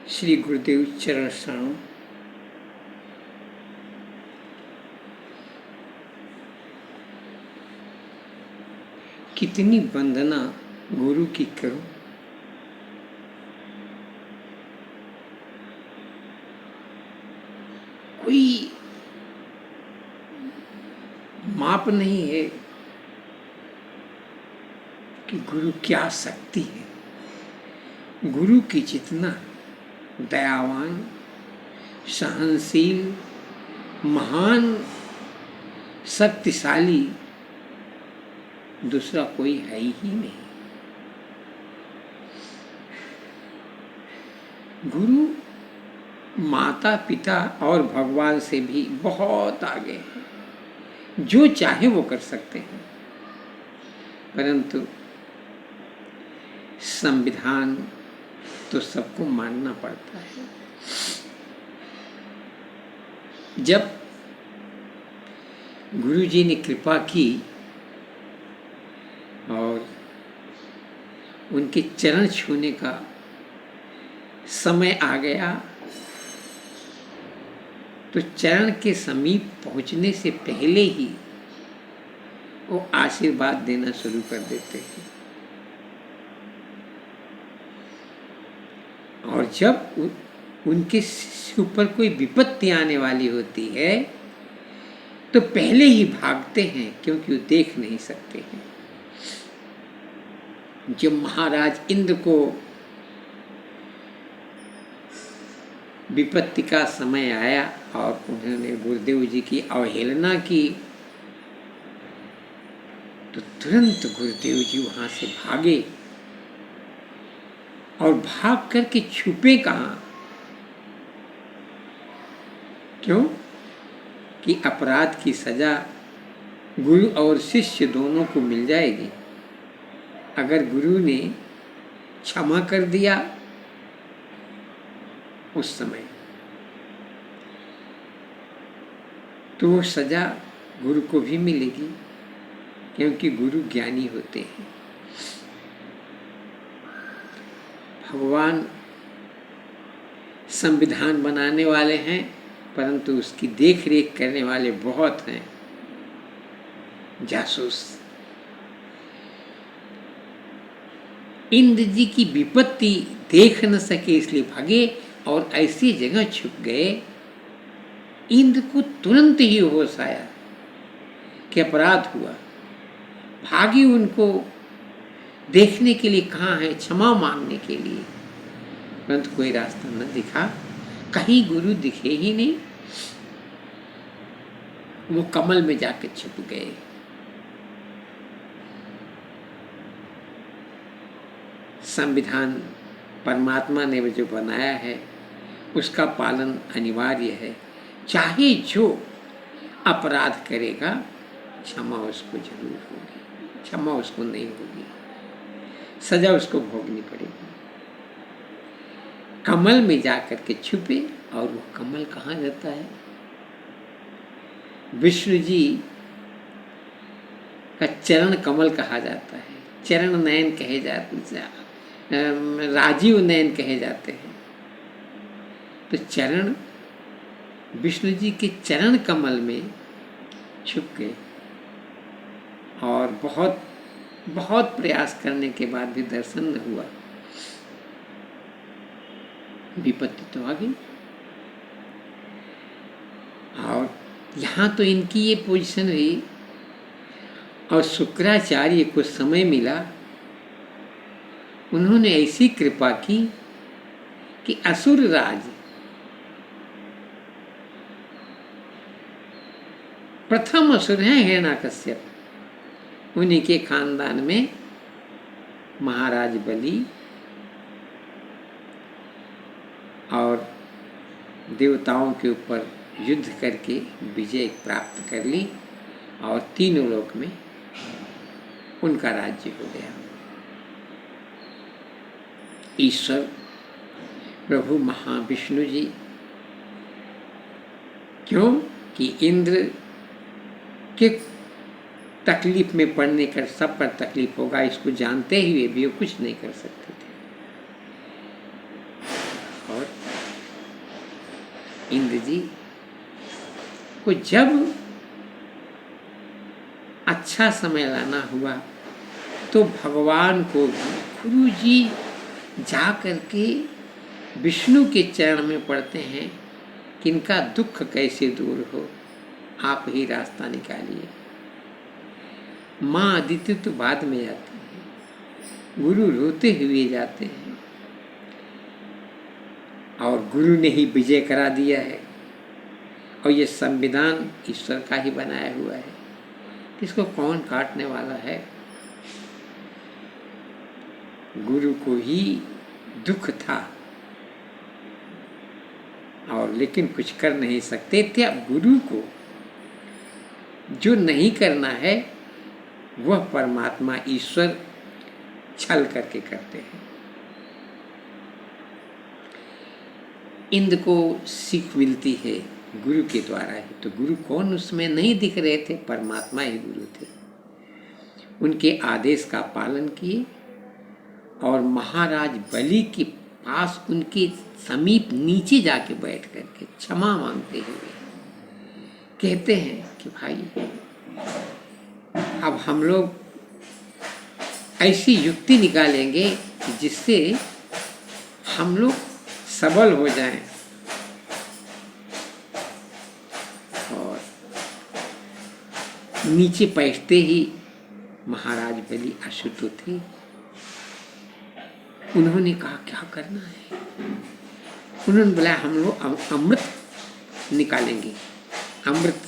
श्री गुरुदेव चरण शरणों। कितनी वंदना गुरु की करूं, कोई माप नहीं है कि गुरु क्या शक्ति है। गुरु की जितना दयावान, सहनशील, महान, शक्तिशाली दूसरा कोई है ही नहीं। गुरु माता पिता और भगवान से भी बहुत आगे है। जो चाहे वो कर सकते हैं, परंतु संविधान तो सबको मानना पड़ता है। जब गुरु जी ने कृपा की और उनके चरण छूने का समय आ गया, तो चरण के समीप पहुंचने से पहले ही वो आशीर्वाद देना शुरू कर देते हैं। और जब उनके ऊपर कोई विपत्ति आने वाली होती है तो पहले ही भागते हैं, क्योंकि वो देख नहीं सकते हैं। जब महाराज इंद्र को विपत्ति का समय आया और उन्होंने गुरुदेव जी की अवहेलना की, तो तुरंत गुरुदेव जी वहां से भागे और भाग करके छुपे कहाँ? क्यों? कि अपराध की सजा गुरु और शिष्य दोनों को मिल जाएगी। अगर गुरु ने क्षमा कर दिया उस समय, तो वो सजा गुरु को भी मिलेगी, क्योंकि गुरु ज्ञानी होते हैं। भगवान संविधान बनाने वाले हैं, परंतु उसकी देख रेख करने वाले बहुत हैं जासूस। इंद्र जी की विपत्ति देख न सके, इसलिए भागे और ऐसी जगह छुप गए। इंद्र को तुरंत ही होश आया कि अपराध हुआ। भागी उनको देखने के लिए, कहाँ है, क्षमा मांगने के लिए, परंतु कोई रास्ता न दिखा। कहीं गुरु दिखे ही नहीं। वो कमल में जाकर छिप गए। संविधान परमात्मा ने जो बनाया है उसका पालन अनिवार्य है। चाहे जो अपराध करेगा, क्षमा उसको जरूर होगी, क्षमा उसको नहीं होगी, सजा उसको भोगनी पड़ेगी। कमल में जाकर के छुपे, और वो कमल कहाँ जाता है? विष्णु जी का चरण कमल कहा जाता है, चरण नयन कहे जाते, राजीव नयन कहे जाते हैं। तो चरण, विष्णु जी के चरण कमल में छुप गए और बहुत बहुत प्रयास करने के बाद भी दर्शन न हुआ। विपत्ति तो आ गई। और यहाँ तो इनकी ये पोजीशन रही, और शुक्राचार्य को समय मिला, उन्होंने ऐसी कृपा की कि असुर राज, प्रथम असुर हैं हिरण्यकश्यप, उन्हीं के खानदान में महाराज बलि और देवताओं के ऊपर युद्ध करके विजय प्राप्त कर ली, और तीनों लोक में उनका राज्य हो गया। ईश्वर प्रभु महाविष्णु जी, क्यों कि इंद्र के तकलीफ में पड़ने का सब पर तकलीफ होगा, इसको जानते हुए भी वो कुछ नहीं कर सकते थे। और इंद्र जी को जब अच्छा समय लाना हुआ तो भगवान को गुरु जी जा करके विष्णु के चरण में पड़ते हैं कि इनका दुख कैसे दूर हो, आप ही रास्ता निकालिए। माँ अदिति तो बाद में आती है, गुरु रोते हुए जाते हैं और गुरु ने ही विजय करा दिया है और ये संविधान ईश्वर का ही बनाया हुआ है, इसको कौन काटने वाला है। गुरु को ही दुख था और लेकिन कुछ कर नहीं सकते थे। अब गुरु को जो नहीं करना है वह परमात्मा ईश्वर छल करके करते हैं। इंद्र को सीख मिलती है गुरु के द्वारा ही, तो गुरु कौन उसमें नहीं दिख रहे थे, परमात्मा ही गुरु थे। उनके आदेश का पालन किए और महाराज बलि के पास उनके समीप नीचे जाके बैठ करके क्षमा मांगते हुए कहते हैं कि भाई अब हम लोग ऐसी युक्ति निकालेंगे जिससे हम लोग सबल हो जाएं और नीचे बैठते ही महाराज बलि अशुद्ध थे। उन्होंने कहा क्या करना है। उन्होंने बोला हम लोग अमृत निकालेंगे, अमृत।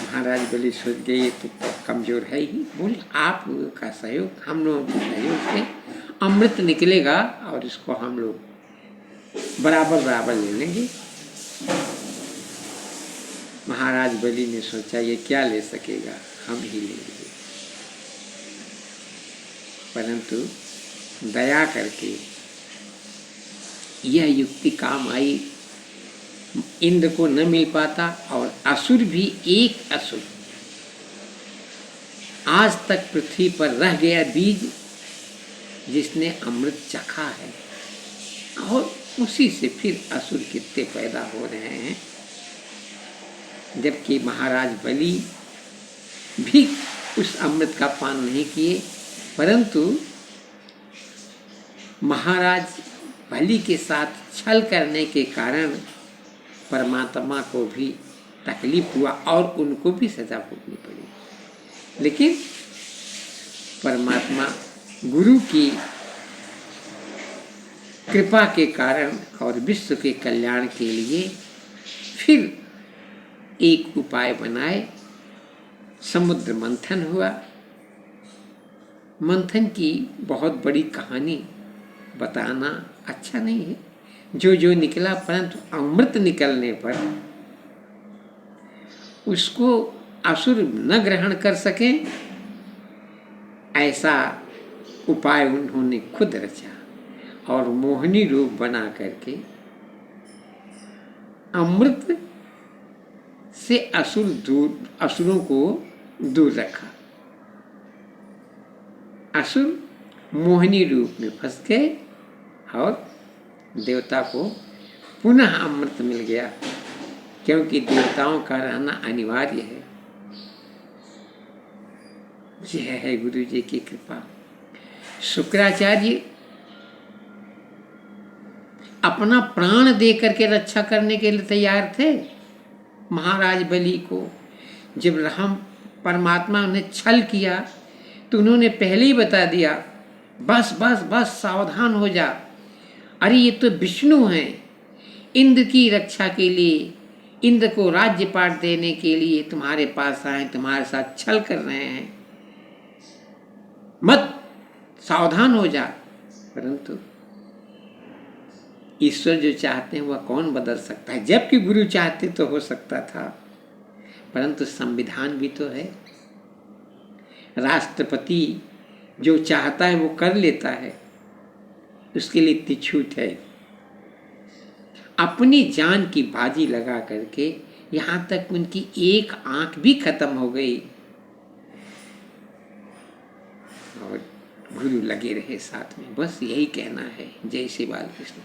महाराज बलि सोच गए तो कमजोर है ही, बोले आप का सहयोग, हम लोगों के सहयोग से अमृत निकलेगा और इसको हम लोग बराबर बराबर ले लेंगे। महाराज बलि ने सोचा ये क्या ले सकेगा, हम ही लेंगे। परंतु दया करके यह युक्ति काम आई। इंद्र को न मिल पाता और असुर भी, एक असुर आज तक पृथ्वी पर रह गया बीज जिसने अमृत चखा है और उसी से फिर असुर कितने पैदा हो रहे हैं। जबकि महाराज बलि भी उस अमृत का पान नहीं किए, परंतु महाराज बलि के साथ छल करने के कारण परमात्मा को भी तकलीफ हुआ और उनको भी सजा भोगनी पड़ी। लेकिन परमात्मा गुरु की कृपा के कारण और विश्व के कल्याण के लिए फिर एक उपाय बनाए। समुद्र मंथन हुआ। मंथन की बहुत बड़ी कहानी बताना अच्छा नहीं है, जो जो निकला, परंतु अमृत निकलने पर उसको असुर न ग्रहण कर सके ऐसा उपाय उन्होंने खुद रचा और मोहिनी रूप बना करके अमृत से असुरों को दूर रखा। असुर मोहिनी रूप में फंस गए और देवता को पुनः अमृत मिल गया, क्योंकि देवताओं का रहना अनिवार्य है। यह है गुरु जी की कृपा। शुक्राचार्य अपना प्राण दे करके रक्षा करने के लिए तैयार थे। महाराज बलि को जब राम परमात्मा ने छल किया तो उन्होंने पहले ही बता दिया, बस बस बस सावधान हो जा, अरे ये तो विष्णु हैं, इंद्र की रक्षा के लिए, इंद्र को राज्य पाठ देने के लिए तुम्हारे पास आए, तुम्हारे साथ छल कर रहे हैं, मत सावधान हो जा। परंतु ईश्वर जो चाहते हैं वह कौन बदल सकता है। जबकि गुरु चाहते तो हो सकता था, परंतु संविधान भी तो है। राष्ट्रपति जो चाहता है वो कर लेता है, उसके लिए इतनी छूट है। अपनी जान की बाजी लगा करके यहाँ तक उनकी एक आंख भी खत्म हो गई और गुरु लगे रहे साथ में। बस यही कहना है। जय श्री बाल कृष्ण।